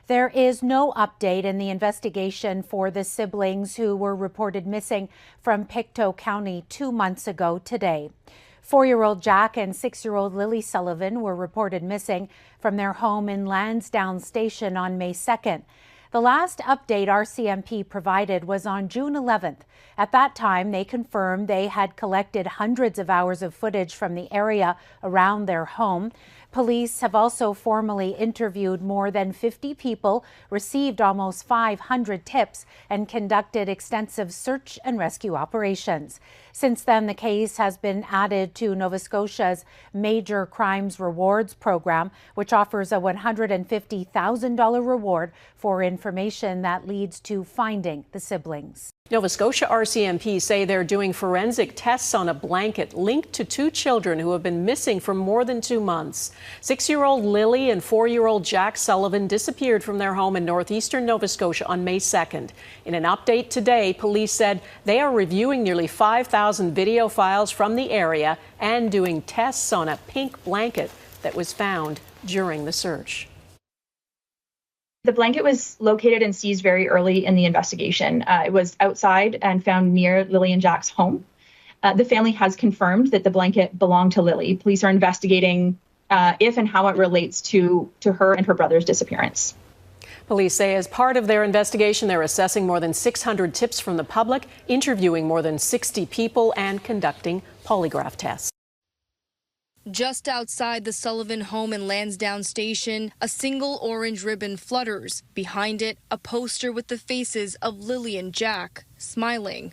There is no update in the investigation for the siblings who were reported missing from Pictou County 2 months ago today. 4-year-old Jack and 6-year-old Lily Sullivan were reported missing from their home in Lansdowne Station on May 2nd. The last update RCMP provided was on June 11th. At that time, they confirmed they had collected hundreds of hours of footage from the area around their home. Police have also formally interviewed more than 50 people, received almost 500 tips, and conducted extensive search and rescue operations. Since then, the case has been added to Nova Scotia's Major Crimes Rewards program, which offers a $150,000 reward for information that leads to finding the siblings. Nova Scotia RCMP say they're doing forensic tests on a blanket linked to 2 children who have been missing for more than 2 months. 6-year-old Lily and 4-year-old Jack Sullivan disappeared from their home in northeastern Nova Scotia on May 2nd. In an update today, police said they are reviewing nearly 5,000 video files from the area and doing tests on a pink blanket that was found during the search. The blanket was located and seized very early in the investigation. It was outside and found near Lily and Jack's home. The family has confirmed that the blanket belonged to Lily. Police are investigating if and how it relates to her and her brother's disappearance. Police say as part of their investigation, they're assessing more than 600 tips from the public, interviewing more than 60 people, and conducting polygraph tests. Just outside the Sullivan home in Lansdowne Station, a single orange ribbon flutters. Behind it, a poster with the faces of Lily and Jack, smiling.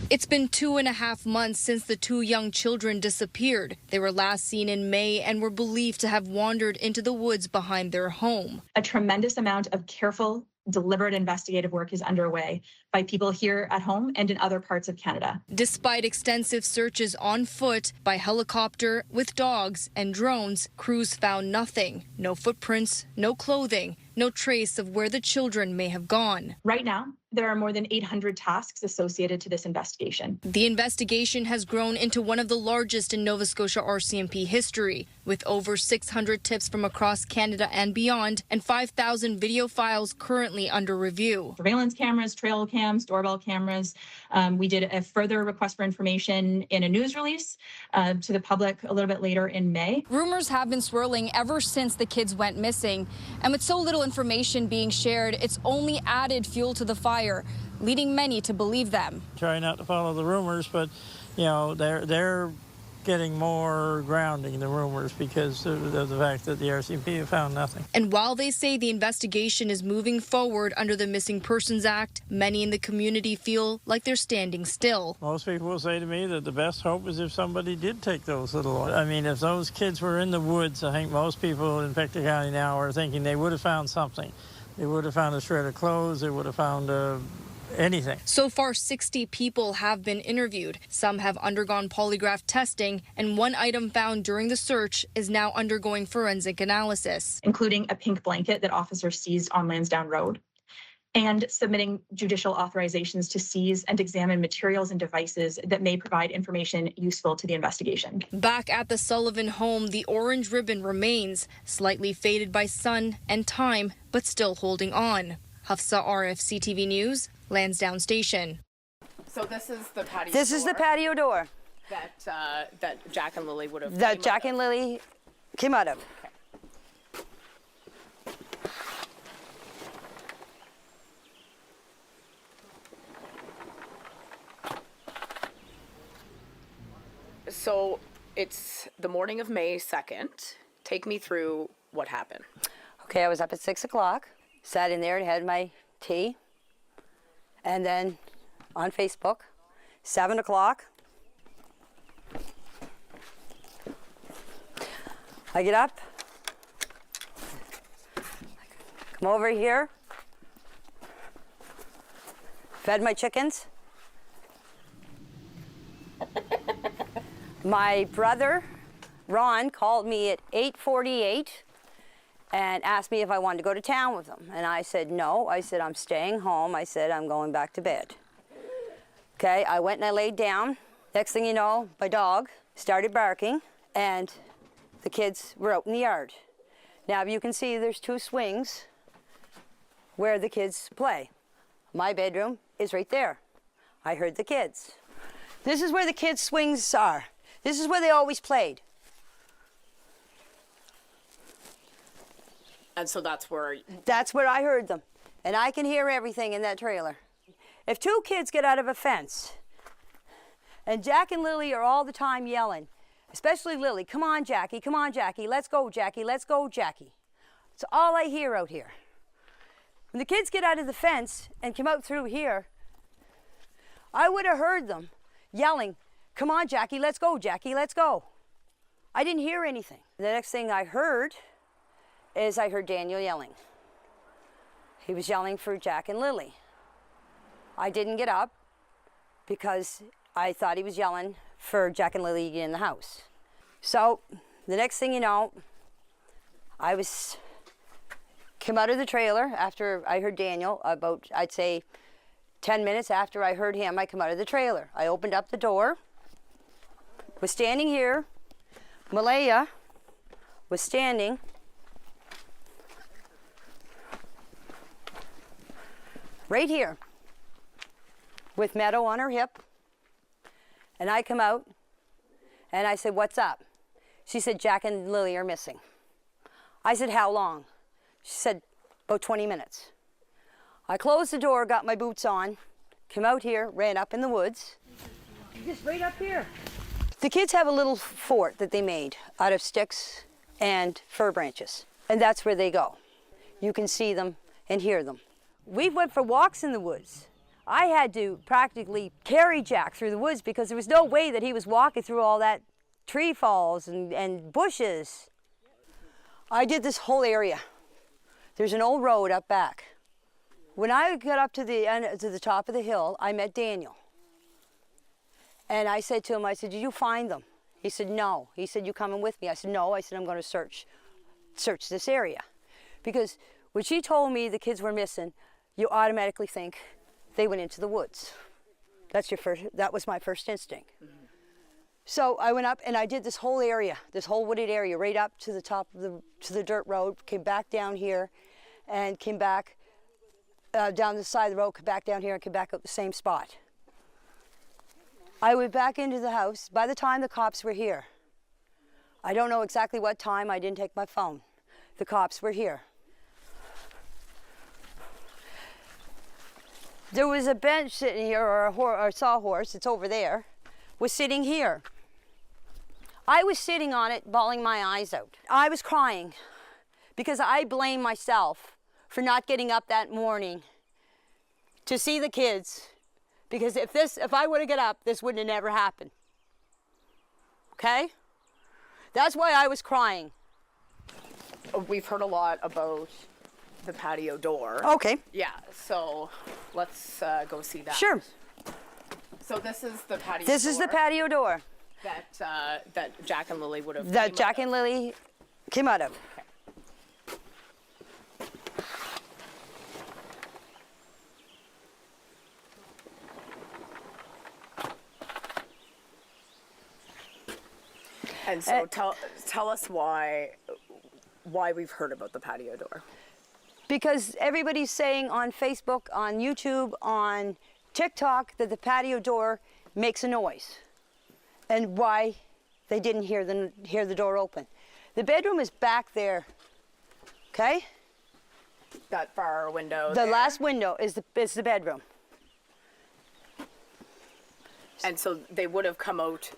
It's been 2.5 months since the 2 young children disappeared. They were last seen in May and were believed to have wandered into the woods behind their home. A tremendous amount of careful, deliberate investigative work is underway by people here at home and in other parts of Canada. Despite extensive searches on foot, by helicopter, with dogs and drones, crews found nothing. No footprints, no clothing, no trace of where the children may have gone. Right now, there are more than 800 tasks associated to this investigation. The investigation has grown into one of the largest in Nova Scotia RCMP history, with over 600 tips from across Canada and beyond, and 5,000 video files currently under review. Surveillance cameras, trail cams, doorbell cameras. We did a further request for information in a news release to the public a little bit later in May. Rumors have been swirling ever since the kids went missing, and with so little information being shared, it's only added fuel to the fire, leading many to believe them. Try not to follow the rumors, but you know they're getting more grounding, the rumors, because of the fact that the RCMP have found nothing. And while they say the investigation is moving forward under the Missing Persons Act, many in the community feel like they're standing still. Most people will say to me that the best hope is if somebody did take those little, I mean, if those kids were in the woods, I think most people in Pictou County now are thinking they would have found something. They would have found a shred of clothes, they would have found anything. So far, 60 people have been interviewed. Some have undergone polygraph testing, and one item found during the search is now undergoing forensic analysis, including a pink blanket that officers seized on Lansdowne Road, and submitting judicial authorizations to seize and examine materials and devices that may provide information useful to the investigation. Back at the Sullivan home, the orange ribbon remains, slightly faded by sun and time, but still holding on. Hafsa RFC TV News, Lansdowne Station. So this is the patio door? This is the patio door. That Jack and Lily would have That Jack and Lily came out of. Okay. So it's the morning of May 2nd. Take me through what happened. Okay, I was up at 6 o'clock, sat in there and had my tea. And then on Facebook, 7 o'clock, I get up, come over here, fed my chickens. My brother, Ron, called me at 8:48 and asked me if I wanted to go to town with him. And I said, no. I said, I'm staying home. I said, I'm going back to bed. Okay, I went and I laid down. Next thing you know, my dog started barking and the kids were out in the yard. Now, you can see there's 2 swings where the kids play. My bedroom is right there. I heard the kids. This is where the kids' swings are. This is where they always played. And so that's where... That's where I heard them. And I can hear everything in that trailer. If two kids get out of a fence, and Jack and Lily are all the time yelling, especially Lily, come on, Jackie, let's go, Jackie, let's go, Jackie. It's all I hear out here. When the kids get out of the fence and come out through here, I would have heard them yelling, come on, Jackie, let's go, Jackie, let's go. I didn't hear anything. The next thing I heard is I heard Daniel yelling. He was yelling for Jack and Lily. I didn't get up because I thought he was yelling for Jack and Lily to get in the house. So the next thing you know, I came out of the trailer after I heard Daniel, about, I'd say, 10 minutes after I heard him, I come out of the trailer. I opened up the door, was standing here. Malaya was standing. Right here, with Meadow on her hip. And I come out, and I said, what's up? She said, Jack and Lily are missing. I said, how long? She said, about 20 minutes. I closed the door, got my boots on, came out here, ran up in the woods. Just right up here. The kids have a little fort that they made out of sticks and fir branches, and that's where they go. You can see them and hear them. We went for walks in the woods. I had to practically carry Jack through the woods because there was no way that he was walking through all that tree falls and bushes. I did this whole area. There's an old road up back. When I got up to the top of the hill, I met Daniel. And I said to him, I said, did you find them? He said, no. He said, you coming with me? I said, no. I said, I'm going to search this area. Because when she told me the kids were missing, you automatically think they went into the woods. That was my first instinct. Mm-hmm. So I went up and I did this whole area, this whole wooded area, right up to the top of the dirt road, came back down here and came back down the side of the road, came back down here and came back up the same spot. I went back into the house. By the time the cops were here, I don't know exactly what time, I didn't take my phone. The cops were here. There was a bench sitting here, or a sawhorse, it's over there, was sitting here. I was sitting on it, bawling my eyes out. I was crying because I blame myself for not getting up that morning to see the kids, because if I would have got up, this wouldn't have never happened. Okay? That's why I was crying. We've heard a lot about the patio door. Okay. Yeah, so let's go see that. Sure. So this is the patio door. This is the patio door. That Jack and Lily would have... That Jack and Lily came out of. Okay. And so tell us why we've heard about the patio door. Because everybody's saying on Facebook, on YouTube, on TikTok that the patio door makes a noise, and why they didn't hear the door open. The bedroom is back there, okay? That far window. The last window is the bedroom. And so they would have come out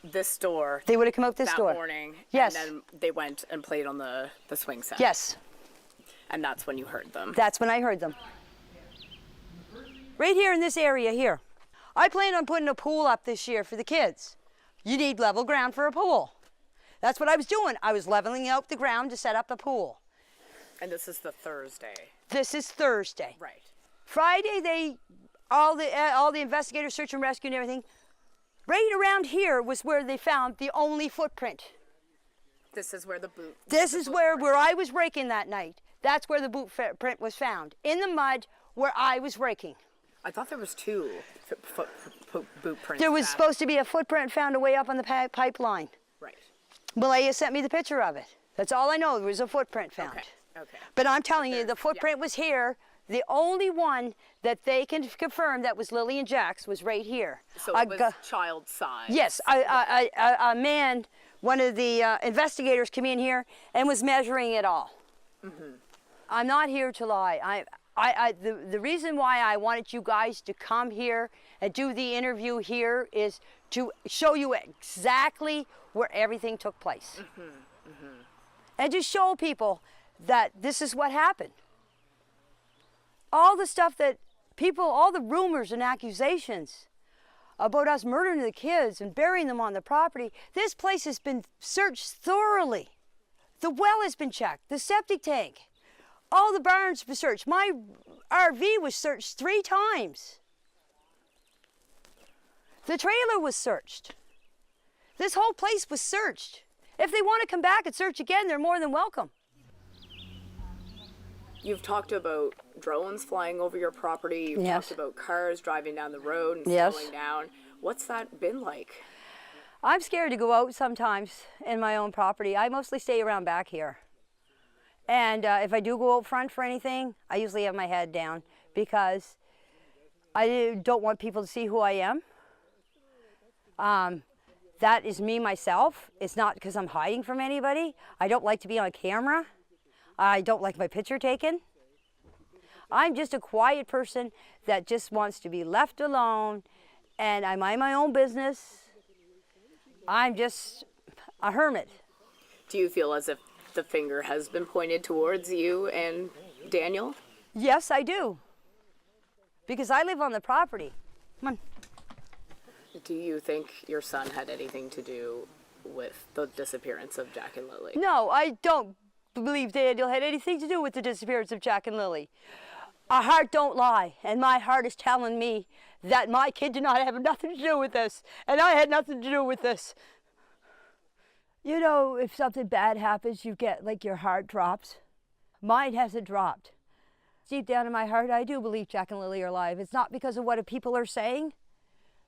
this door. They would have come out this door that morning. Yes. And then they went and played on the swing set. Yes. And that's when you heard them. That's when I heard them. Right here in this area here. I plan on putting a pool up this year for the kids. You need level ground for a pool. That's what I was doing. I was leveling out the ground to set up a pool. And this is the Thursday. This is Thursday. Right. Friday, all the investigators, search and rescue and everything, right around here was where they found the only footprint. This is where the boot. This is where I was raking that night. That's where the boot print was found, in the mud where I was raking. I thought there was two boot prints. There was supposed to be a footprint found away up on the pipeline. Right. Malaya sent me the picture of it. That's all I know. There was a footprint found. Okay. Okay. But I'm telling you, the footprint was here. The only one that they can confirm that was Lily and Jack's was right here. So it was child size? Yes, a man, one of the investigators came in here and was measuring it all. Mm-hmm. I'm not here to lie. The reason why I wanted you guys to come here and do the interview here is to show you exactly where everything took place. Mm-hmm. Mm-hmm. And to show people that this is what happened. All the stuff that people, all the rumors and accusations about us murdering the kids and burying them on the property, this place has been searched thoroughly. The well has been checked, the septic tank, all the barns were searched. My RV was searched 3 times. The trailer was searched. This whole place was searched. If they want to come back and search again, they're more than welcome. You've talked about drones flying over your property. You've talked about cars driving down the road and slowing down. What's that been like? I'm scared to go out sometimes in my own property. I mostly stay around back here. And if I do go out front for anything, I usually have my head down because I don't want people to see who I am. That is me myself. It's not because I'm hiding from anybody. I don't like to be on camera. I don't like my picture taken. I'm just a quiet person that just wants to be left alone, and I mind my own business. I'm just a hermit. Do you feel as if the finger has been pointed towards you and Daniel? Yes, I do. Because I live on the property. Come on. Do you think your son had anything to do with the disappearance of Jack and Lily? No, I don't believe Daniel had anything to do with the disappearance of Jack and Lily. Our heart don't lie, and my heart is telling me that my kid did not have nothing to do with this, and I had nothing to do with this. You know, if something bad happens, you get like your heart drops. Mine hasn't dropped. Deep down in my heart, I do believe Jack and Lily are alive. It's not because of what people are saying.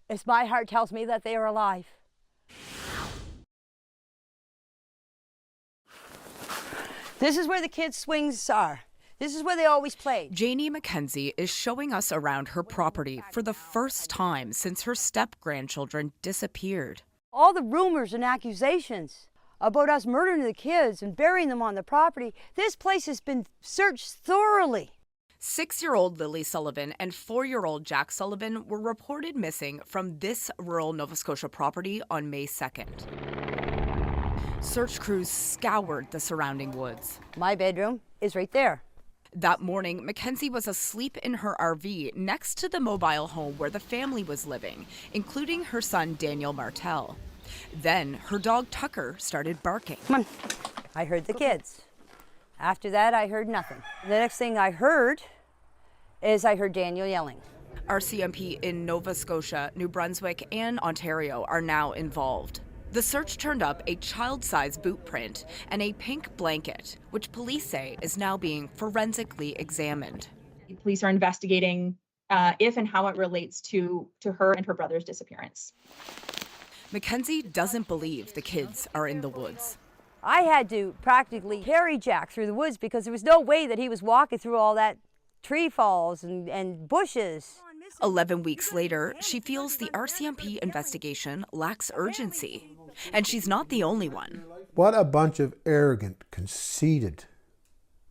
It's my heart tells me that they are alive. This is where the kids' swings are. This is where they always play. Janie McKenzie is showing us around her property for the first time since her step-grandchildren disappeared. All the rumors and accusations about us murdering the kids and burying them on the property, this place has been searched thoroughly. 6-year-old Lily Sullivan and 4-year-old Jack Sullivan were reported missing from this rural Nova Scotia property on May 2nd. Search crews scoured the surrounding woods. My bedroom is right there. That morning, Mackenzie was asleep in her RV next to the mobile home where the family was living, including her son Daniel Martel. Then her dog Tucker started barking. Come on. I heard the kids. After that, I heard nothing. The next thing I heard is I heard Daniel yelling. RCMP in Nova Scotia, New Brunswick, and Ontario are now involved. The search turned up a child-sized boot print and a pink blanket, which police say is now being forensically examined. Police are investigating if and how it relates to her and her brother's disappearance. Mackenzie doesn't believe the kids are in the woods. I had to practically carry Jack through the woods because there was no way that he was walking through all that tree falls and bushes. 11 weeks later, she feels the RCMP investigation lacks urgency. And she's not the only one. What a bunch of arrogant, conceited,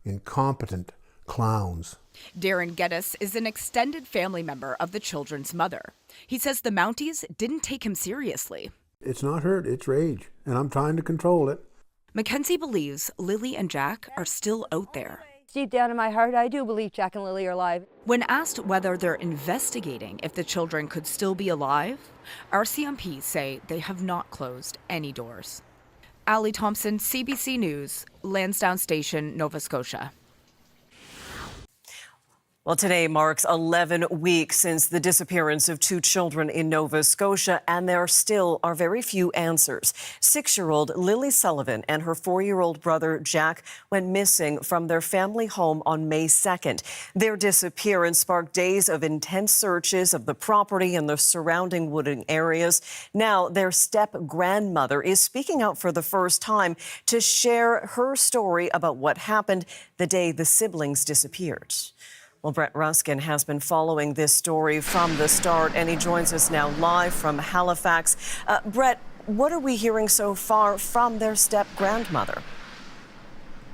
incompetent clowns. Darren Geddes is an extended family member of the children's mother. He says the Mounties didn't take him seriously. It's not hurt, it's rage, and I'm trying to control it. Mackenzie believes Lily and Jack are still out there. Deep down in my heart, I do believe Jack and Lily are alive. When asked whether they're investigating if the children could still be alive, RCMP say they have not closed any doors. Allie Thompson, CBC News, Lansdowne Station, Nova Scotia. Well, today marks 11 weeks since the disappearance of 2 children in Nova Scotia, and there still are very few answers. 6-year-old Lily Sullivan and her 4-year-old brother Jack went missing from their family home on May 2nd. Their disappearance sparked days of intense searches of the property and the surrounding wooded areas. Now, their step-grandmother is speaking out for the first time to share her story about what happened the day the siblings disappeared. Well, Brett Ruskin has been following this story from the start, and he joins us now live from Halifax. Brett, what are we hearing so far from their step-grandmother?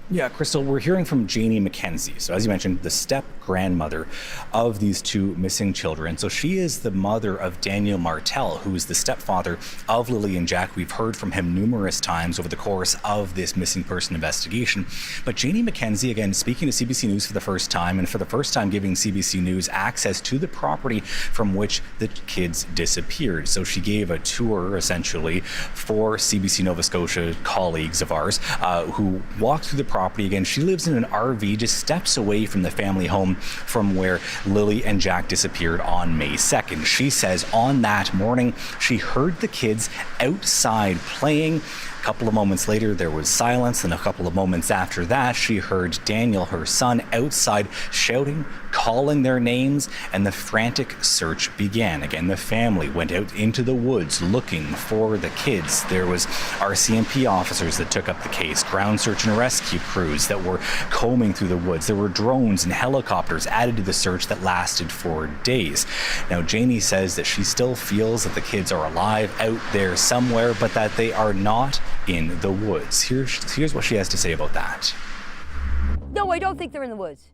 Yeah, Crystal, we're hearing from Janie McKenzie. So as you mentioned, the step-grandmother of these two missing children. So she is the mother of Daniel Martel, who is the stepfather of Lily and Jack. We've heard from him numerous times over the course of this missing person investigation. But Janie McKenzie, again, speaking to CBC News for the first time, and for the first time giving CBC News access to the property from which the kids disappeared. So she gave a tour, essentially, for CBC Nova Scotia colleagues of ours who walked through the property. Again, she lives in an RV just steps away from the family home from where Lily and Jack disappeared on May 2nd. She says on that morning, she heard the kids outside playing. A couple of moments later, there was silence, and a couple of moments after that, she heard Daniel, her son, outside shouting, calling their names, and the frantic search began. Again, the family went out into the woods looking for the kids. There was RCMP officers that took up the case, ground search and rescue crews that were combing through the woods. There were drones and helicopters added to the search that lasted for days. Now, Janie says that she still feels that the kids are alive out there somewhere, but that they are not in the woods. Here's what she has to say about that. No, I don't think they're in the woods.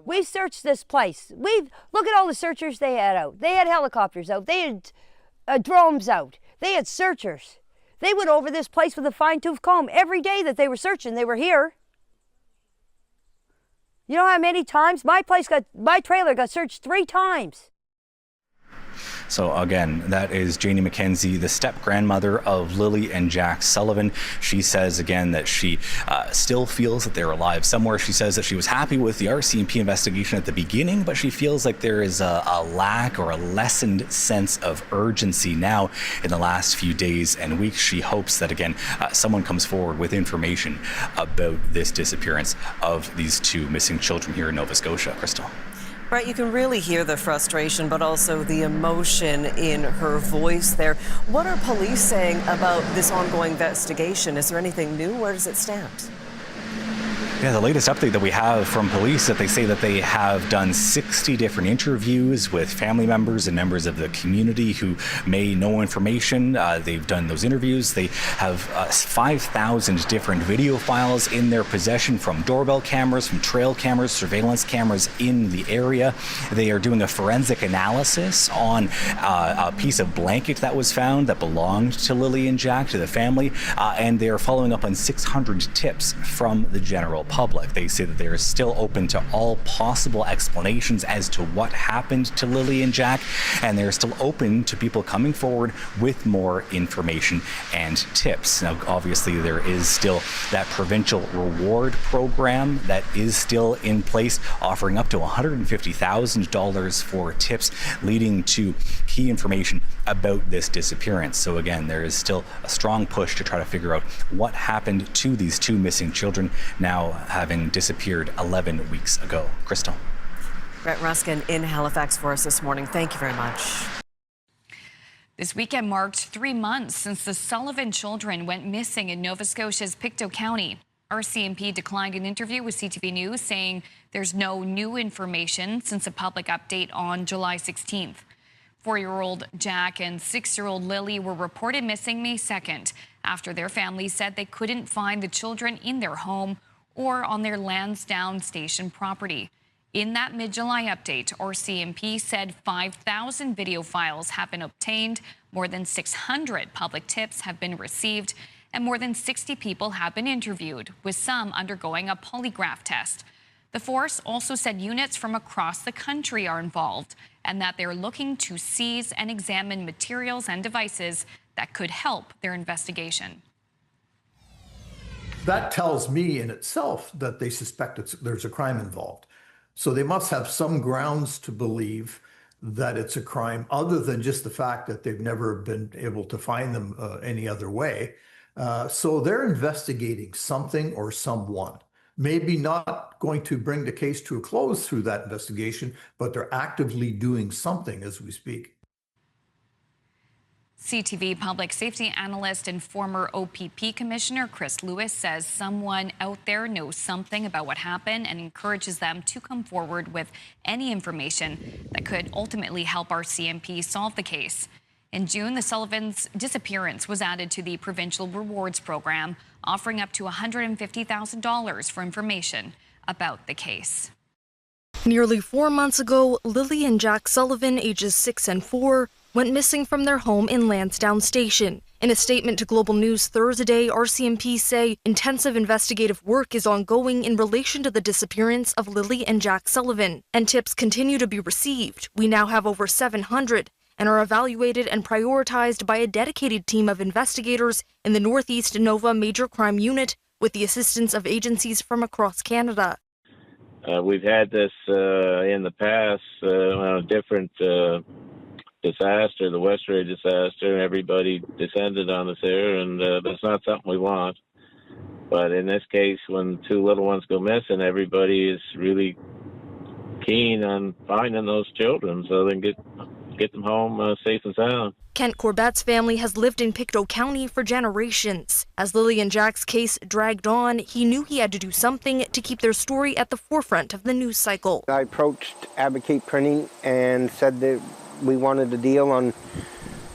We searched this place. Look at all the searchers they had out. They had helicopters out. They had drones out. They had searchers. They went over this place with a fine-tooth comb every day that they were searching. They were here. You know how many times my trailer got searched 3 times. So again, that is Janie McKenzie, the step-grandmother of Lily and Jack Sullivan. She says again that she still feels that they're alive somewhere. She says that she was happy with the RCMP investigation at the beginning, but she feels like there is a lack or a lessened sense of urgency now in the last few days and weeks. She hopes that, again, someone comes forward with information about this disappearance of these two missing children here in Nova Scotia. Crystal. Right, you can really hear the frustration, but also the emotion in her voice there. What are police saying about this ongoing investigation? Is there anything new? Where does it stand? Yeah, the latest update that we have from police that they say that they have done 60 different interviews with family members and members of the community who may know information. They've done those interviews. They have 5,000 different video files in their possession from doorbell cameras, from trail cameras, surveillance cameras in the area. They are doing a forensic analysis on a piece of blanket that was found that belonged to Lily and Jack, to the family, and they are following up on 600 tips from the general public. They say that they are still open to all possible explanations as to what happened to Lily and Jack, and they're still open to people coming forward with more information and tips. Now, obviously, there is still that provincial reward program that is still in place, offering up to $150,000 for tips leading to key information about this disappearance. So again, there is still a strong push to try to figure out what happened to these two missing children, now having disappeared 11 weeks ago. Crystal. Brett Ruskin in Halifax for us this morning. Thank you very much. This weekend marked 3 months since the Sullivan children went missing in Nova Scotia's Pictou County. RCMP declined an interview with CTV News, saying there's no new information since a public update on July 16th. 4-year-old Jack and 6-year-old Lily were reported missing May 2nd after their families said they couldn't find the children in their home or on their Lansdowne Station property. In that mid-July update, RCMP said 5,000 video files have been obtained, more than 600 public tips have been received, and more than 60 people have been interviewed, with some undergoing a polygraph test. The force also said units from across the country are involved and that they're looking to seize and examine materials and devices that could help their investigation. That tells me in itself that they suspect there's a crime involved. So they must have some grounds to believe that it's a crime other than just the fact that they've never been able to find them any other way. So they're investigating something or someone. Maybe not going to bring the case to a close through that investigation, but they're actively doing something as we speak. CTV public safety analyst and former OPP commissioner Chris Lewis says someone out there knows something about what happened and encourages them to come forward with any information that could ultimately help RCMP solve the case. In June, the Sullivan's disappearance was added to the provincial rewards program, offering up to $150,000 for information about the case. Nearly 4 months ago, Lily and Jack Sullivan, ages 6 and 4, went missing from their home in Lansdowne Station. In a statement to Global News Thursday, RCMP say intensive investigative work is ongoing in relation to the disappearance of Lily and Jack Sullivan, and tips continue to be received. We now have over 700 and are evaluated and prioritized by a dedicated team of investigators in the Northeast Nova Major Crime Unit with the assistance of agencies from across Canada. We've had this in the past on a different disaster, the Westray disaster, and everybody descended on us there, and that's not something we want. But in this case, when two little ones go missing, everybody is really keen on finding those children so they can get them home safe and sound. Kent Corbett's family has lived in Pictou County for generations. As Lily and Jack's case dragged on, he knew he had to do something to keep their story at the forefront of the news cycle. I approached Advocate Printing and said that we wanted a deal on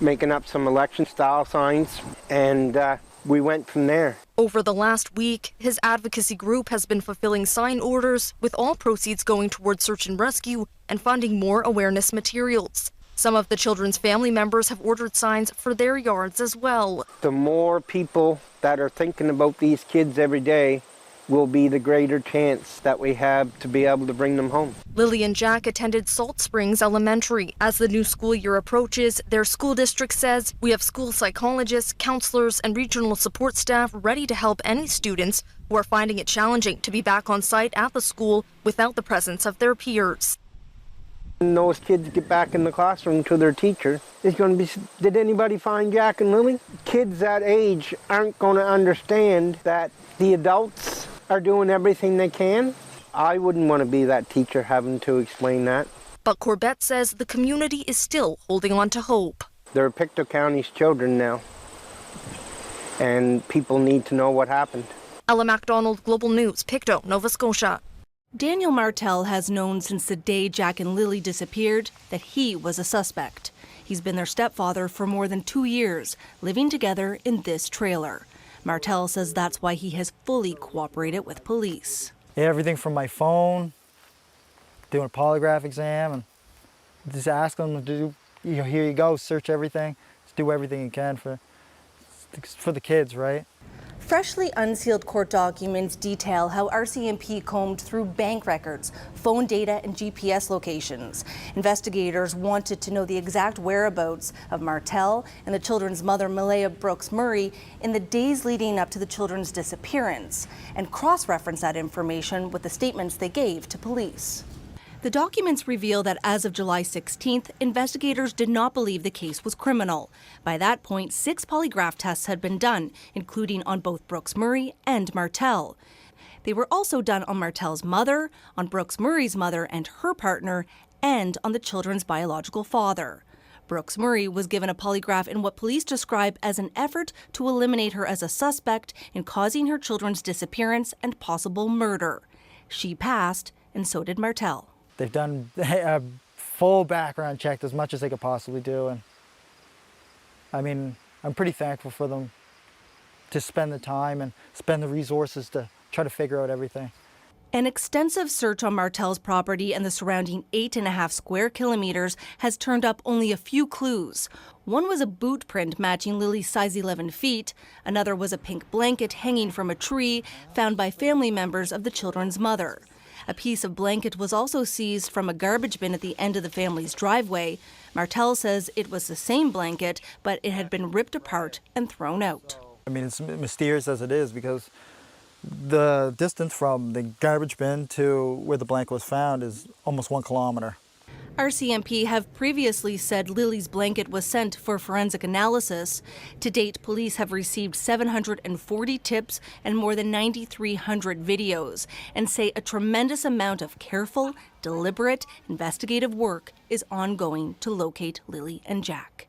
making up some election-style signs, and we went from there. Over the last week, his advocacy group has been fulfilling sign orders, with all proceeds going towards search and rescue and funding more awareness materials. Some of the children's family members have ordered signs for their yards as well. The more people that are thinking about these kids every day will be the greater chance that we have to be able to bring them home. Lily and Jack attended Salt Springs Elementary. As the new school year approaches, their school district says, "We have school psychologists, counselors, and regional support staff ready to help any students who are finding it challenging to be back on site at the school without the presence of their peers." When those kids get back in the classroom to their teacher, it's going to be, did anybody find Jack and Lily? Kids that age aren't going to understand that the adults are doing everything they can. I wouldn't want to be that teacher having to explain that. But Corbett says the community is still holding on to hope. They're Pictou County's children now, and people need to know what happened. Ella MacDonald, Global News, Pictou, Nova Scotia. Daniel Martel has known since the day Jack and Lily disappeared that he was a suspect. He's been their stepfather for more than 2 years, living together in this trailer. Martel says that's why he has fully cooperated with police. Everything from my phone, doing a polygraph exam, and just ask them to do, here you go, search everything, just do everything you can for the kids, right? Freshly unsealed court documents detail how RCMP combed through bank records, phone data, and GPS locations. Investigators wanted to know the exact whereabouts of Martel and the children's mother, Malaya Brooks Murray, in the days leading up to the children's disappearance, and cross-reference that information with the statements they gave to police. The documents reveal that as of July 16th, investigators did not believe the case was criminal. By that point, 6 polygraph tests had been done, including on both Brooks Murray and Martel. They were also done on Martel's mother, on Brooks Murray's mother and her partner, and on the children's biological father. Brooks Murray was given a polygraph in what police describe as an effort to eliminate her as a suspect in causing her children's disappearance and possible murder. She passed, and so did Martel. They've done a full background check, as much as they could possibly do, and I mean, I'm pretty thankful for them to spend the time and spend the resources to try to figure out everything. An extensive search on Martel's property and the surrounding 8.5 square kilometers has turned up only a few clues. One was a boot print matching Lily's size 11 feet. Another was a pink blanket hanging from a tree found by family members of the children's mother. A piece of blanket was also seized from a garbage bin at the end of the family's driveway. Martel says it was the same blanket, but it had been ripped apart and thrown out. I mean, it's mysterious as it is, because the distance from the garbage bin to where the blanket was found is almost 1 kilometer. RCMP have previously said Lily's blanket was sent for forensic analysis. To date, police have received 740 tips and more than 9,300 videos, and say a tremendous amount of careful, deliberate, investigative work is ongoing to locate Lily and Jack.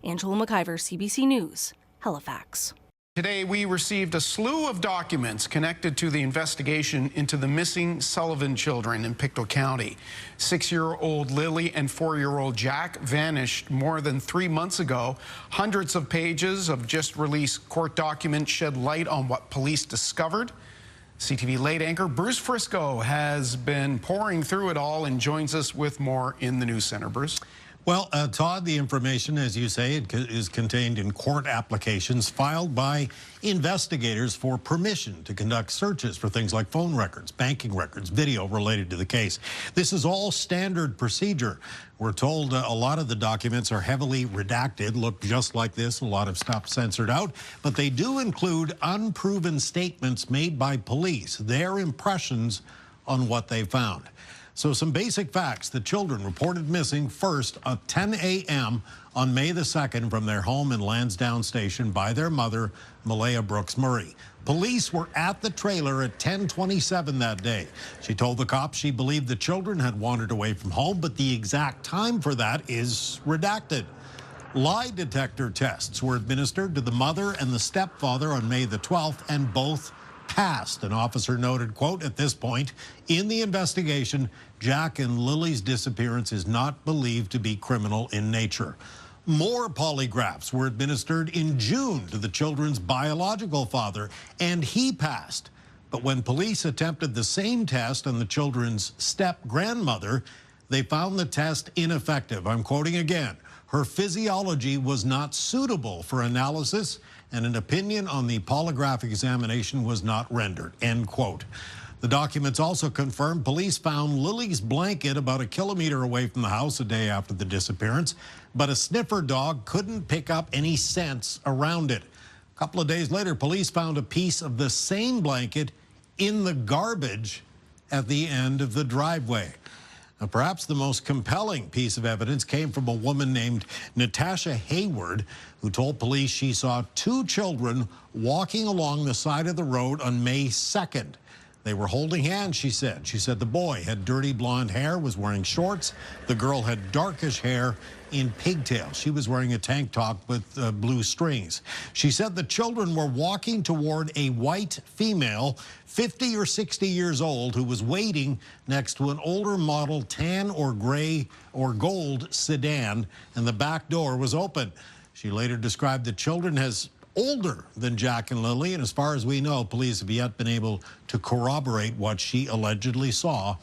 Angela McIver, CBC News, Halifax. Today, we received a slew of documents connected to the investigation into the missing Sullivan children in Pictou County. 6-year-old Lily and 4-year-old Jack vanished more than 3 months ago. Hundreds of pages of just released court documents shed light on what police discovered. CTV late anchor Bruce Frisco has been pouring through it all and joins us with more in the News Center. Bruce? Well, Todd, the information, as you say, is contained in court applications filed by investigators for permission to conduct searches for things like phone records, banking records, video related to the case. This is all standard procedure. We're told a lot of the documents are heavily redacted, look just like this, a lot of stuff censored out, but they do include unproven statements made by police, their impressions on what they found. So some basic facts. The children reported missing first at 10 a.m. on May the 2nd from their home in Lansdowne Station by their mother, Malaya Brooks Murray. Police were at the trailer at 10:27 that day. She told the cops she believed the children had wandered away from home, but the exact time for that is redacted. Lie detector tests were administered to the mother and the stepfather on May the 12th, and both passed. An officer noted, quote, "At this point in the investigation, Jack and Lily's disappearance is not believed to be criminal in nature." More polygraphs were administered in June to the children's biological father, and he passed. But when police attempted the same test on the children's step-grandmother, they found the test ineffective. I'm quoting again. "Her physiology was not suitable for analysis, and an opinion on the polygraph examination was not rendered," end quote. The documents also confirmed police found Lily's blanket about a kilometer away from the house a day after the disappearance, but a sniffer dog couldn't pick up any scents around it. A couple of days later, police found a piece of the same blanket in the garbage at the end of the driveway. Now, perhaps the most compelling piece of evidence came from a woman named Natasha Hayward, who told police she saw 2 children walking along the side of the road on May 2nd. They were holding hands, she said. She said the boy had dirty blonde hair, was wearing shorts. The girl had darkish hair in pigtails. She was wearing a tank top with blue strings. She said the children were walking toward a white female, 50 or 60 years old, who was waiting next to an older model tan or gray or gold sedan, and the back door was open. She later described the children as older than Jack and Lily, and as far as we know, police have yet been able to corroborate what she allegedly saw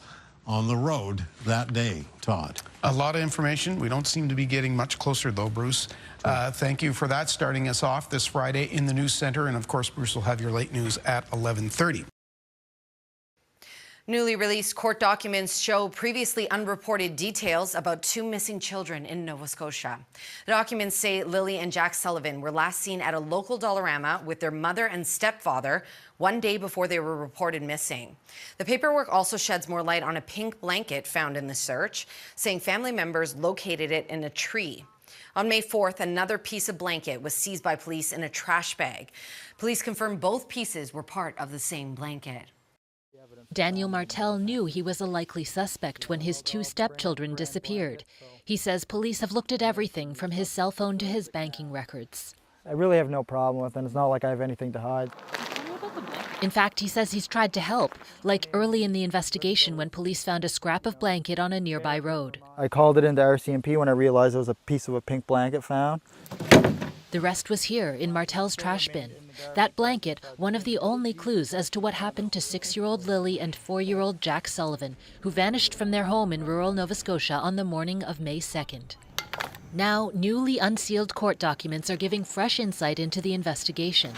on the road that day. Todd. A lot of information. We don't seem to be getting much closer, though, Bruce. Thank you for that, starting us off this Friday in the News Center. And, of course, Bruce will have your late news at 11:30. Newly released court documents show previously unreported details about 2 missing children in Nova Scotia. The documents say Lily and Jack Sullivan were last seen at a local Dollarama with their mother and stepfather 1 day before they were reported missing. The paperwork also sheds more light on a pink blanket found in the search, saying family members located it in a tree. On May 4th, another piece of blanket was seized by police in a trash bag. Police confirmed both pieces were part of the same blanket. Daniel Martel knew he was a likely suspect when his 2 stepchildren disappeared. He says police have looked at everything from his cell phone to his banking records. I really have no problem with it. It's not like I have anything to hide. In fact, he says he's tried to help, like early in the investigation when police found a scrap of blanket on a nearby road. I called it into RCMP when I realized there was a piece of a pink blanket found. The rest was here in Martel's trash bin. That blanket, one of the only clues as to what happened to 6-year-old Lily and 4-year-old Jack Sullivan, who vanished from their home in rural Nova Scotia on the morning of May 2nd. Now, newly unsealed court documents are giving fresh insight into the investigation.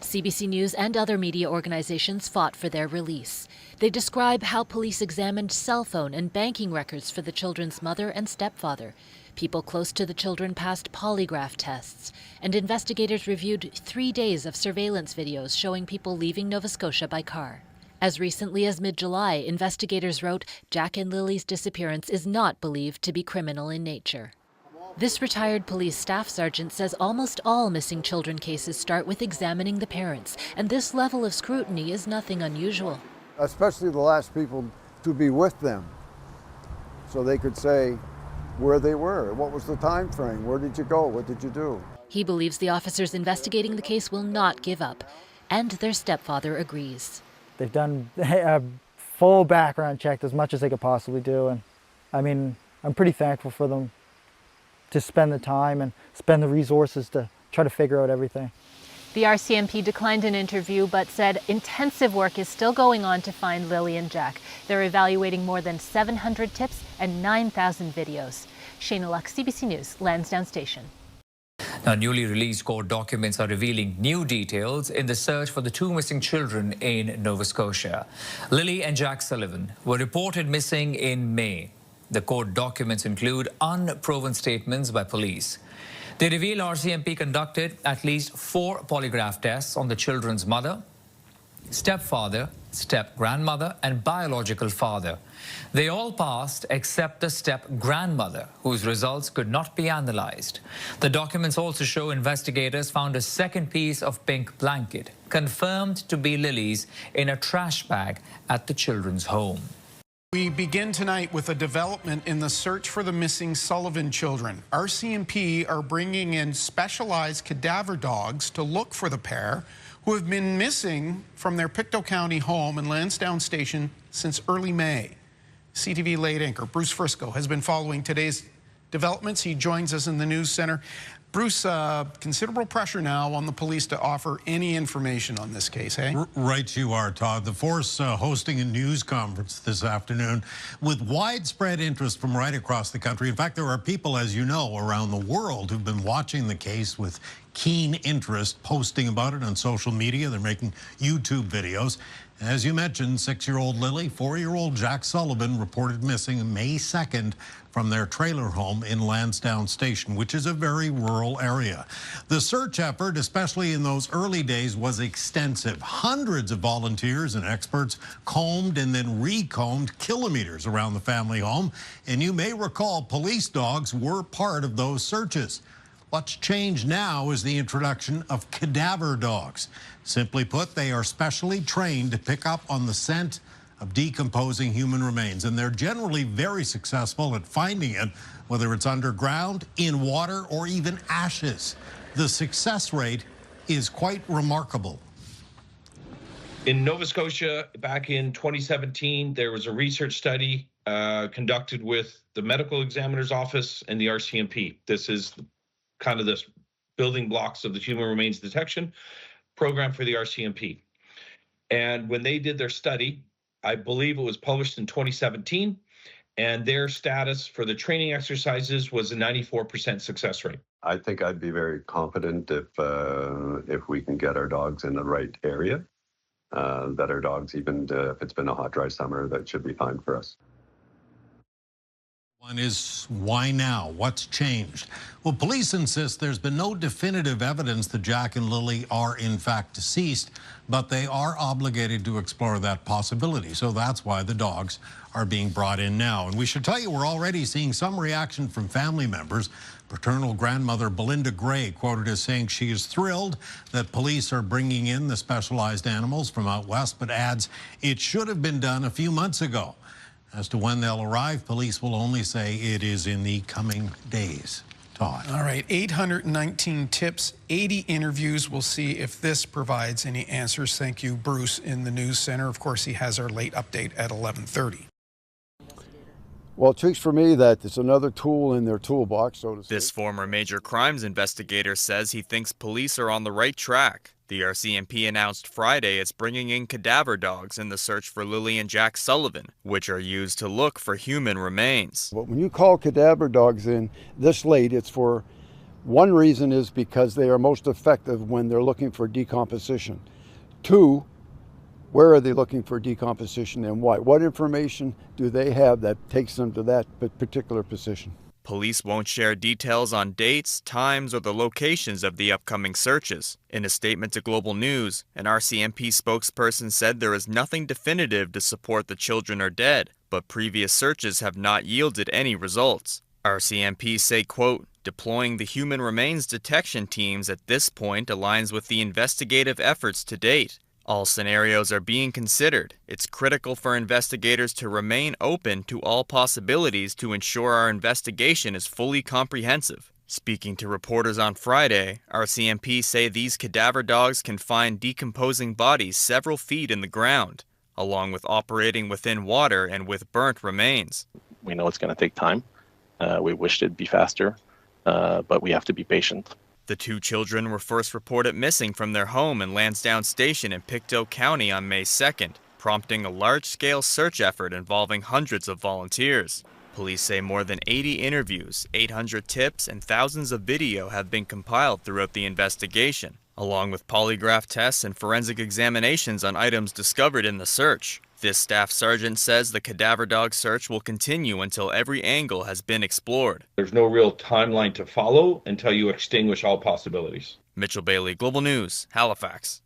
CBC News and other media organizations fought for their release. They describe how police examined cell phone and banking records for the children's mother and stepfather. People close to the children passed polygraph tests, and investigators reviewed 3 days of surveillance videos showing people leaving Nova Scotia by car. As recently as mid-July, investigators wrote, Jack and Lily's disappearance is not believed to be criminal in nature. This retired police staff sergeant says almost all missing children cases start with examining the parents, and this level of scrutiny is nothing unusual. Especially the last people to be with them, so they could say, where they were. What was the time frame? Where did you go? What did you do? He believes the officers investigating the case will not give up, and their stepfather agrees. They've done a full background check, as much as they could possibly do, and I mean, I'm pretty thankful for them to spend the time and spend the resources to try to figure out everything. The RCMP declined an interview but said intensive work is still going on to find Lily and Jack. They're evaluating more than 700 tips and 9,000 videos. Shayna Lux, CBC News, Lansdowne Station. Now, newly released court documents are revealing new details in the search for the two missing children in Nova Scotia. Lily and Jack Sullivan were reported missing in May. The court documents include unproven statements by police. They reveal RCMP conducted at least 4 polygraph tests on the children's mother, stepfather, step-grandmother, and biological father. They all passed except the step-grandmother, whose results could not be analyzed. The documents also show investigators found a second piece of pink blanket, confirmed to be Lily's, in a trash bag at the children's home. We begin tonight with a development in the search for the missing Sullivan children. RCMP are bringing in specialized cadaver dogs to look for the pair who have been missing from their Pictou County home in Lansdowne Station since early May. CTV late anchor Bruce Frisco has been following today's developments. He joins us in the news center. Bruce, considerable pressure now on the police to offer any information on this case, hey? Right you are, Todd. The force hosting a news conference this afternoon with widespread interest from right across the country. In fact, there are people, as you know, around the world who've been watching the case with keen interest, posting about it on social media. They're making YouTube videos. As you mentioned, 6-year-old Lily, 4-year-old Jack Sullivan reported missing May 2nd from their trailer home in Lansdowne Station, which is a very rural area. The search effort, especially in those early days, was extensive. Hundreds of volunteers and experts combed and then recombed kilometers around the family home. And you may recall police dogs were part of those searches. What's changed now is the introduction of cadaver dogs. Simply put, they are specially trained to pick up on the scent of decomposing human remains, and they're generally very successful at finding it, whether it's underground, in water, or even ashes. The success rate is quite remarkable. In Nova Scotia, back in 2017, there was a research study conducted with the Medical Examiner's Office and the RCMP. This is kind of the building blocks of the human remains detection program for the RCMP. And when they did their study, I believe it was published in 2017, and their status for the training exercises was a 94% success rate. I think I'd be very confident if we can get our dogs in the right area, that our dogs, even if it's been a hot, dry summer, that should be fine for us. One is, why now? What's changed? Well, police insist there's been no definitive evidence that Jack and Lily are in fact deceased, but they are obligated to explore that possibility. So that's why the dogs are being brought in now. And we should tell you, we're already seeing some reaction from family members. Paternal grandmother Belinda Gray quoted as saying she is thrilled that police are bringing in the specialized animals from out west, but adds it should have been done a few months ago. As to when they'll arrive, police will only say it is in the coming days. Todd. All right, 819 tips, 80 interviews. We'll see if this provides any answers. Thank you, Bruce, in the news center. Of course, he has our late update at 11:30. Well, it speaks for me that it's another tool in their toolbox, so to speak. This former major crimes investigator says he thinks police are on the right track. The RCMP announced Friday it's bringing in cadaver dogs in the search for Lily and Jack Sullivan, which are used to look for human remains. But when you call cadaver dogs in this late, it's for one reason is because they are most effective when they're looking for decomposition. 2, where are they looking for decomposition and why? What information do they have that takes them to that particular position? Police won't share details on dates, times, or the locations of the upcoming searches. In a statement to Global News, an RCMP spokesperson said there is nothing definitive to support the children are dead, but previous searches have not yielded any results. RCMP say, quote, deploying the human remains detection teams at this point aligns with the investigative efforts to date. All scenarios are being considered. It's critical for investigators to remain open to all possibilities to ensure our investigation is fully comprehensive. Speaking to reporters on Friday, RCMP say these cadaver dogs can find decomposing bodies several feet in the ground, along with operating within water and with burnt remains. We know it's going to take time. We wish it'd be faster, but we have to be patient. The two children were first reported missing from their home in Lansdowne Station in Pictou County on May 2nd, prompting a large-scale search effort involving hundreds of volunteers. Police say more than 80 interviews, 800 tips, and thousands of video have been compiled throughout the investigation, along with polygraph tests and forensic examinations on items discovered in the search. This staff sergeant says the cadaver dog search will continue until every angle has been explored. There's no real timeline to follow until you extinguish all possibilities. Mitchell Bailey, Global News, Halifax.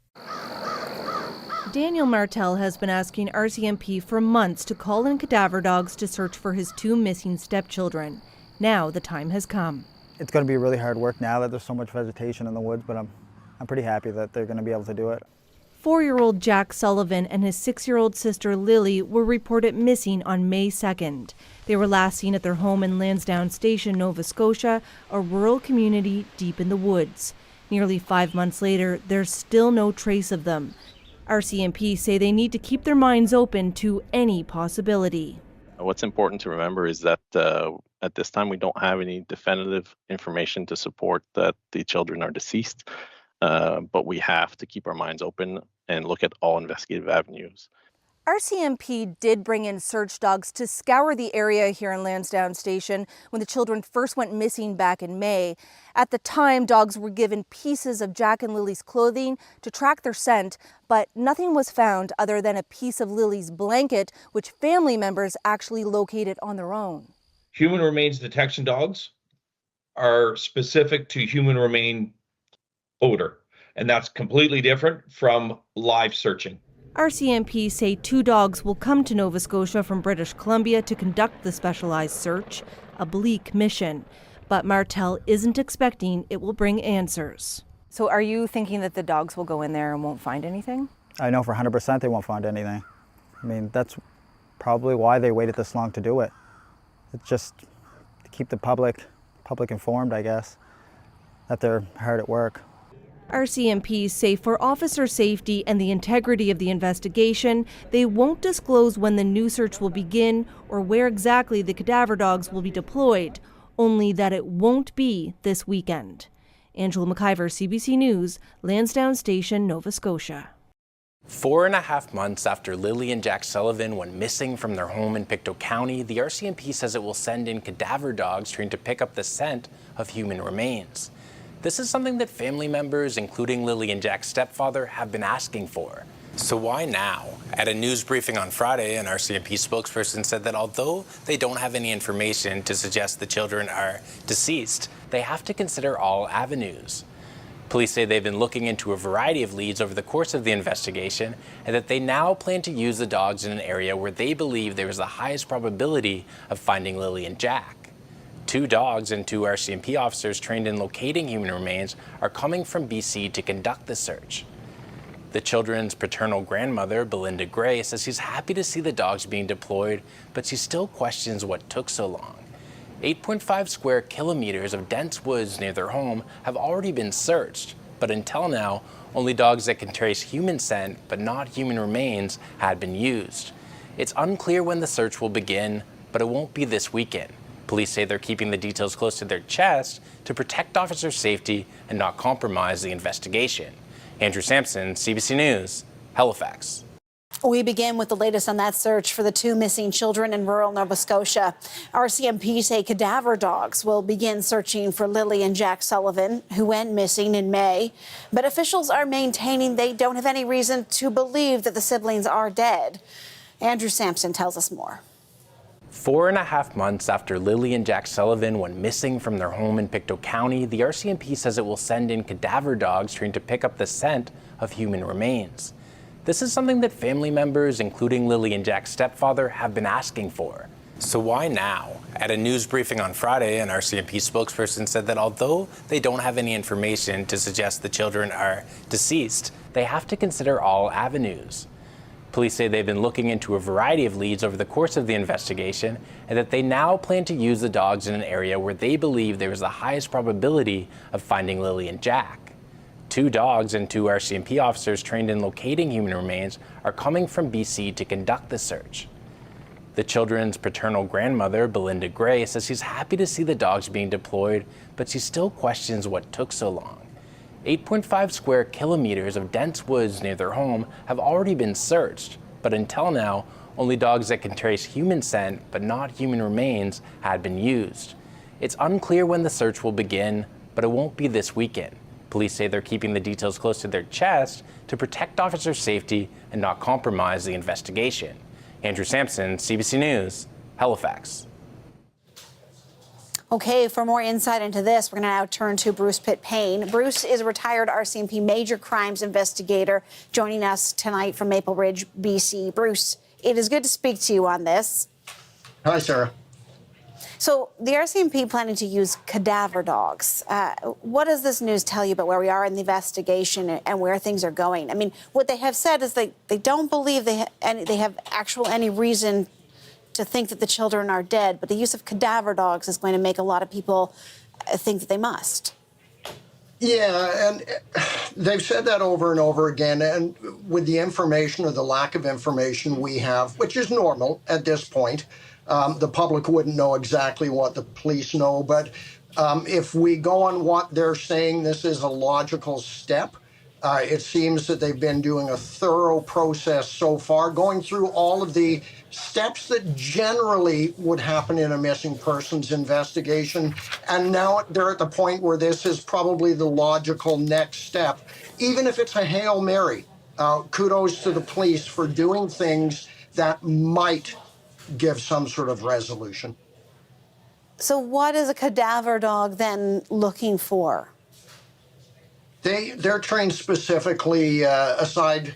Daniel Martel has been asking RCMP for months to call in cadaver dogs to search for his 2 missing stepchildren. Now the time has come. It's going to be really hard work now that there's so much vegetation in the woods, but I'm pretty happy that they're going to be able to do it. 4-year-old Jack Sullivan and his 6-year-old sister Lily were reported missing on May 2nd. They were last seen at their home in Lansdowne Station, Nova Scotia, a rural community deep in the woods. Nearly 5 months later, there's still no trace of them. RCMP say they need to keep their minds open to any possibility. What's important to remember is that at this time we don't have any definitive information to support that the children are deceased, but we have to keep our minds open and look at all investigative avenues. RCMP did bring in search dogs to scour the area here in Lansdowne Station when the children first went missing back in May. At the time, dogs were given pieces of Jack and Lily's clothing to track their scent, but nothing was found other than a piece of Lily's blanket, which family members actually located on their own. Human remains detection dogs are specific to human remain odor, and that's completely different from live searching. RCMP say 2 dogs will come to Nova Scotia from British Columbia to conduct the specialized search, a bleak mission. But Martel isn't expecting it will bring answers. So are you thinking that the dogs will go in there and won't find anything? I know for 100% they won't find anything. I mean, that's probably why they waited this long to do it. It's just to keep the public informed, I guess, that they're hard at work. RCMP say for officer safety and the integrity of the investigation, they won't disclose when the new search will begin or where exactly the cadaver dogs will be deployed, only that it won't be this weekend. Angela McIver, CBC News, Lansdowne Station, Nova Scotia. 4.5 months after Lily and Jack Sullivan went missing from their home in Pictou County, the RCMP says it will send in cadaver dogs trained to pick up the scent of human remains. This is something that family members, including Lily and Jack's stepfather, have been asking for. So why now? At a news briefing on Friday, an RCMP spokesperson said that although they don't have any information to suggest the children are deceased, they have to consider all avenues. Police say they've been looking into a variety of leads over the course of the investigation and that they now plan to use the dogs in an area where they believe there is the highest probability of finding Lily and Jack. 2 dogs and 2 RCMP officers trained in locating human remains are coming from BC to conduct the search. The children's paternal grandmother, Belinda Gray, says she's happy to see the dogs being deployed, but she still questions what took so long. 8.5 square kilometers of dense woods near their home have already been searched, but until now, only dogs that can trace human scent but not human remains had been used. It's unclear when the search will begin, but it won't be this weekend. Police say they're keeping the details close to their chest to protect officer safety and not compromise the investigation. Andrew Sampson, CBC News, Halifax. We begin with the latest on that search for the 2 missing children in rural Nova Scotia. RCMP say cadaver dogs will begin searching for Lily and Jack Sullivan, who went missing in May. But officials are maintaining they don't have any reason to believe that the siblings are dead. Andrew Sampson tells us more. 4.5 months after Lily and Jack Sullivan went missing from their home in Pictou County, the RCMP says it will send in cadaver dogs trained to pick up the scent of human remains. This is something that family members, including Lily and Jack's stepfather, have been asking for. So why now? At a news briefing on Friday, an RCMP spokesperson said that although they don't have any information to suggest the children are deceased, they have to consider all avenues. Police say they've been looking into a variety of leads over the course of the investigation and that they now plan to use the dogs in an area where they believe there is the highest probability of finding Lily and Jack. 2 dogs and 2 RCMP officers trained in locating human remains are coming from BC to conduct the search. The children's paternal grandmother, Belinda Gray, says she's happy to see the dogs being deployed, but she still questions what took so long. 8.5 square kilometers of dense woods near their home have already been searched, but until now, only dogs that can trace human scent but not human remains had been used. It's unclear when the search will begin, but it won't be this weekend. Police say they're keeping the details close to their chest to protect officer safety and not compromise the investigation. Andrew Sampson, CBC News, Halifax. Okay, for more insight into this, we're going to now turn to Bruce Pitt-Payne. Bruce is a retired RCMP major crimes investigator joining us tonight from Maple Ridge, BC. Bruce, it is good to speak to you on this. Hi, Sarah. So the RCMP planning to use cadaver dogs. What does this news tell you about where we are in the investigation and where things are going? I mean, what they have said is they don't believe they have any reason to think that the children are dead, but the use of cadaver dogs is going to make a lot of people think that they must. Yeah, and they've said that over and over again, and with the information or the lack of information we have, which is normal at this point, the public wouldn't know exactly what the police know, but if we go on what they're saying, this is a logical step. It seems that they've been doing a thorough process so far, going through all of the steps that generally would happen in a missing persons investigation. And now they're at the point where this is probably the logical next step. Even if it's a Hail Mary, kudos to the police for doing things that might give some sort of resolution. So what is a cadaver dog then looking for? They're trained specifically, aside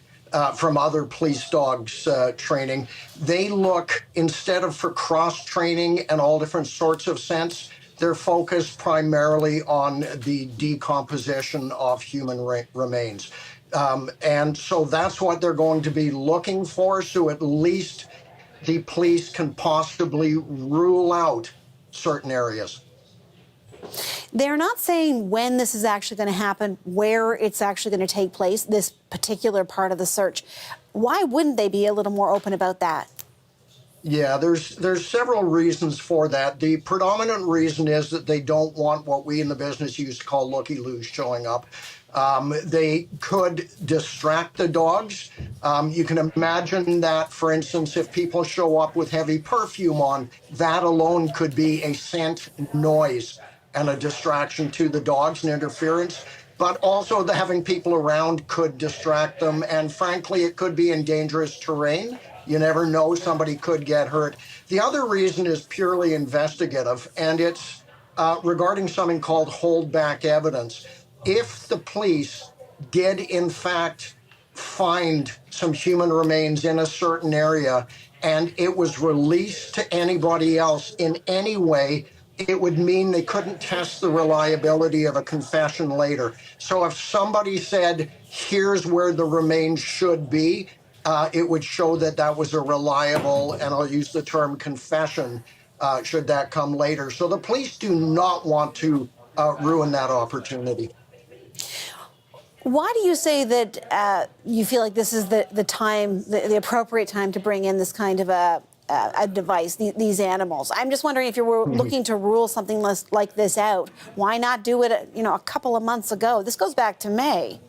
from other police dogs training. They look, instead of for cross-training and all different sorts of scents, they're focused primarily on the decomposition of human remains. And so that's what they're going to be looking for, so at least the police can possibly rule out certain areas. They're not saying when this is actually going to happen, where it's actually going to take place, this particular part of the search. Why wouldn't they be a little more open about that? Yeah, there's several reasons for that. The predominant reason is that they don't want what we in the business used to call looky-loos showing up. They could distract the dogs. You can imagine that, for instance, if people show up with heavy perfume on, that alone could be a scent noise and a distraction to the dogs and interference. But also the having people around could distract them. And frankly, it could be in dangerous terrain. You never know, somebody could get hurt. The other reason is purely investigative, and it's regarding something called holdback evidence. If the police did, in fact, find some human remains in a certain area and it was released to anybody else in any way, it would mean they couldn't test the reliability of a confession later. So if somebody said, here's where the remains should be, it would show that that was a reliable, and I'll use the term confession, should that come later. So the police do not want to ruin that opportunity. Why do you say that you feel like this is the time, the appropriate time to bring in this kind of a device, these animals? I'm just wondering if you were looking to rule something like this out, why not do it, a couple of months ago? This goes back to May.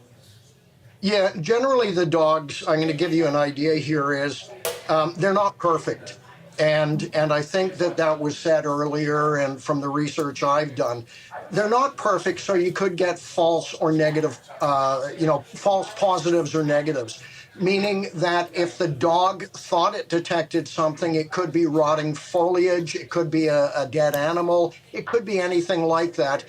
Yeah, generally the dogs, I'm going to give you an idea here, is they're not perfect. And I think that was said earlier, and from the research I've done, they're not perfect, so you could get false or negative, false positives or negatives, meaning that if the dog thought it detected something, it could be rotting foliage, it could be a dead animal, it could be anything like that.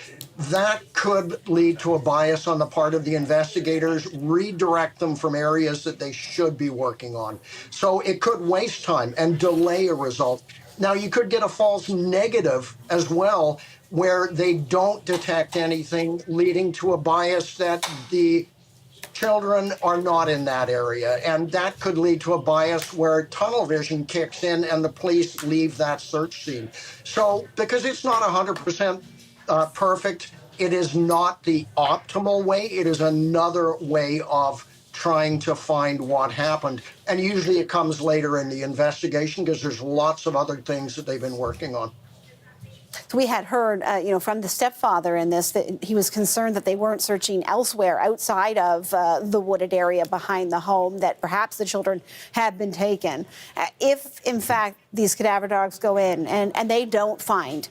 That could lead to a bias on the part of the investigators, redirect them from areas that they should be working on. So it could waste time and delay a result. Now, you could get a false negative as well, where they don't detect anything, leading to a bias that the children are not in that area. And that could lead to a bias where tunnel vision kicks in and the police leave that search scene. So, because it's not 100% perfect, it is not the optimal way. It is another way of trying to find what happened. And usually it comes later in the investigation because there's lots of other things that they've been working on. So we had heard, from the stepfather in this that he was concerned that they weren't searching elsewhere outside of the wooded area behind the home, that perhaps the children had been taken. If, in fact, these cadaver dogs go in and they don't find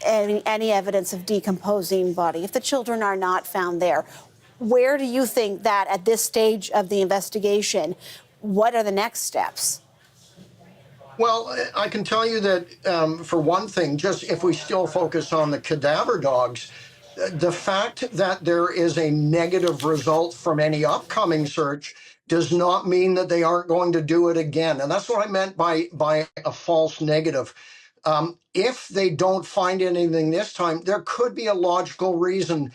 any evidence of decomposing body, if the children are not found there, where do you think that at this stage of the investigation, what are the next steps? Well, I can tell you that, for one thing, just if we still focus on the cadaver dogs, the fact that there is a negative result from any upcoming search does not mean that they aren't going to do it again. And that's what I meant by a false negative. If they don't find anything this time, there could be a logical reason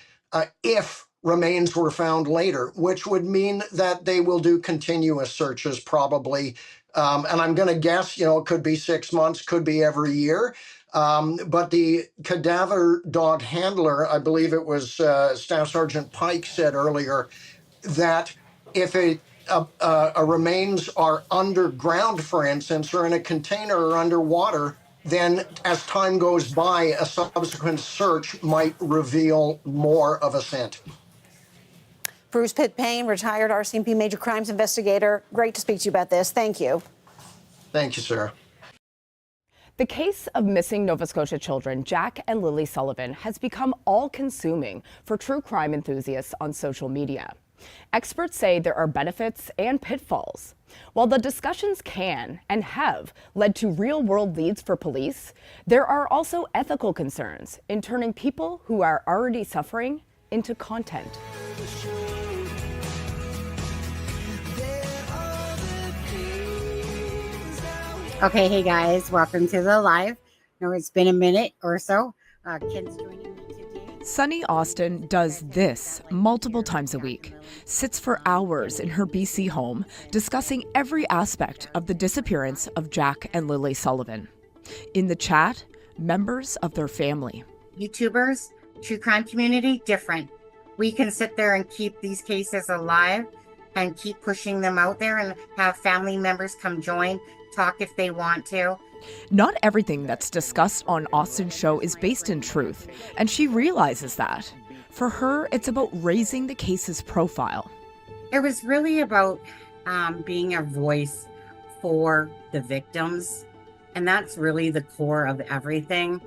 if remains were found later, which would mean that they will do continuous searches probably. And I'm going to guess, it could be 6 months, could be every year. But the cadaver dog handler, I believe it was Staff Sergeant Pike said earlier, that if remains are underground, for instance, or in a container or underwater, then as time goes by, a subsequent search might reveal more of a scent. Bruce Pitt-Payne, retired RCMP major crimes investigator. Great to speak to you about this. Thank you. Thank you, Sarah. The case of missing Nova Scotia children, Jack and Lily Sullivan, has become all-consuming for true crime enthusiasts on social media. Experts say there are benefits and pitfalls. While the discussions can and have led to real-world leads for police, there are also ethical concerns in turning people who are already suffering into content. Okay, hey guys, welcome to the live. No, it's been a minute or so. Ken's joining me today. Sunny Austin does this multiple times a week, sits for hours in her BC home discussing every aspect of the disappearance of Jack and Lily Sullivan. In the chat, members of their family. YouTubers, true crime community, different. We can sit there and keep these cases alive and keep pushing them out there and have family members come join, talk if they want to. Not everything that's discussed on Austin's show is based in truth, and she realizes that. For her, it's about raising the case's profile. It was really about being a voice for the victims, and that's really the core of everything.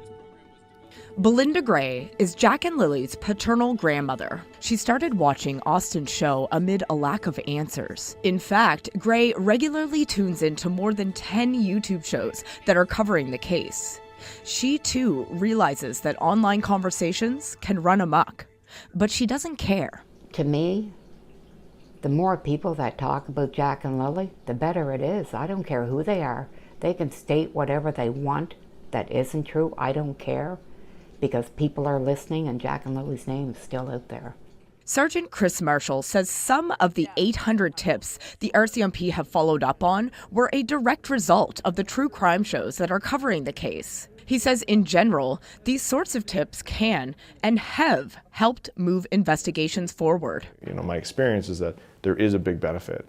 Belinda Gray is Jack and Lily's paternal grandmother. She started watching Austin's show amid a lack of answers. In fact, Gray regularly tunes into more than 10 YouTube shows that are covering the case. She too realizes that online conversations can run amok, but she doesn't care. To me, the more people that talk about Jack and Lily, the better it is. I don't care who they are. They can state whatever they want that isn't true. I don't care, because people are listening and Jack and Lily's name is still out there. Sergeant Chris Marshall says some of the 800 tips the RCMP have followed up on were a direct result of the true crime shows that are covering the case. He says in general, these sorts of tips can and have helped move investigations forward. My experience is that there is a big benefit,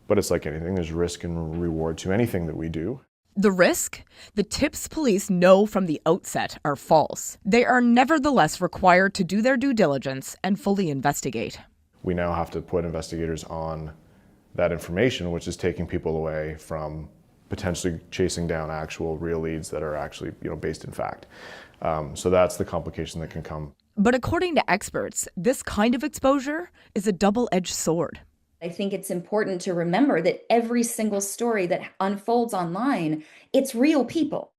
but it's like anything, there's risk and reward to anything that we do. The risk? The tips police know from the outset are false. They are nevertheless required to do their due diligence and fully investigate. We now have to put investigators on that information, which is taking people away from potentially chasing down actual real leads that are actually based in fact. So that's the complication that can come. But according to experts, this kind of exposure is a double-edged sword. I think it's important to remember that every single story that unfolds online, it's real people.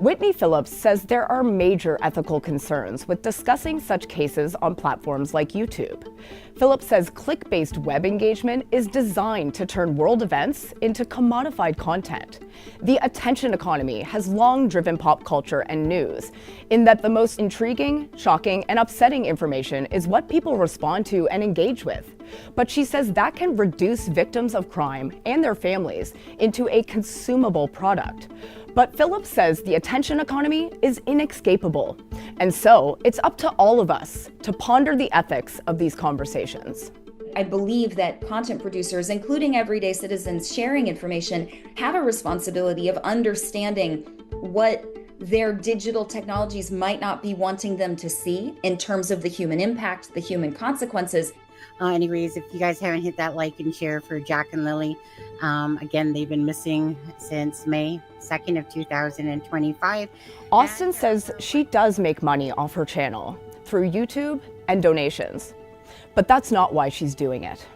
Whitney Phillips says there are major ethical concerns with discussing such cases on platforms like YouTube. Phillips says click-based web engagement is designed to turn world events into commodified content. The attention economy has long driven pop culture and news, in that the most intriguing, shocking, and upsetting information is what people respond to and engage with. But she says that can reduce victims of crime and their families into a consumable product. But Phillips says the attention economy is inescapable, and so it's up to all of us to ponder the ethics of these conversations. I believe that content producers, including everyday citizens sharing information, have a responsibility of understanding what their digital technologies might not be wanting them to see in terms of the human impact, the human consequences. Anyways, if you guys haven't hit that like and share for Jack and Lily, again, they've been missing since May 2nd of 2025. Austin says she does make money off her channel through YouTube and donations, but that's not why she's doing it.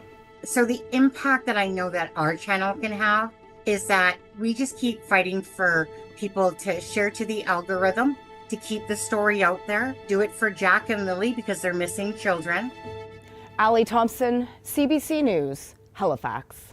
So the impact that I know that our channel can have is that we just keep fighting for people to share to the algorithm, to keep the story out there, do it for Jack and Lily because they're missing children. Allie Thompson, CBC News, Halifax.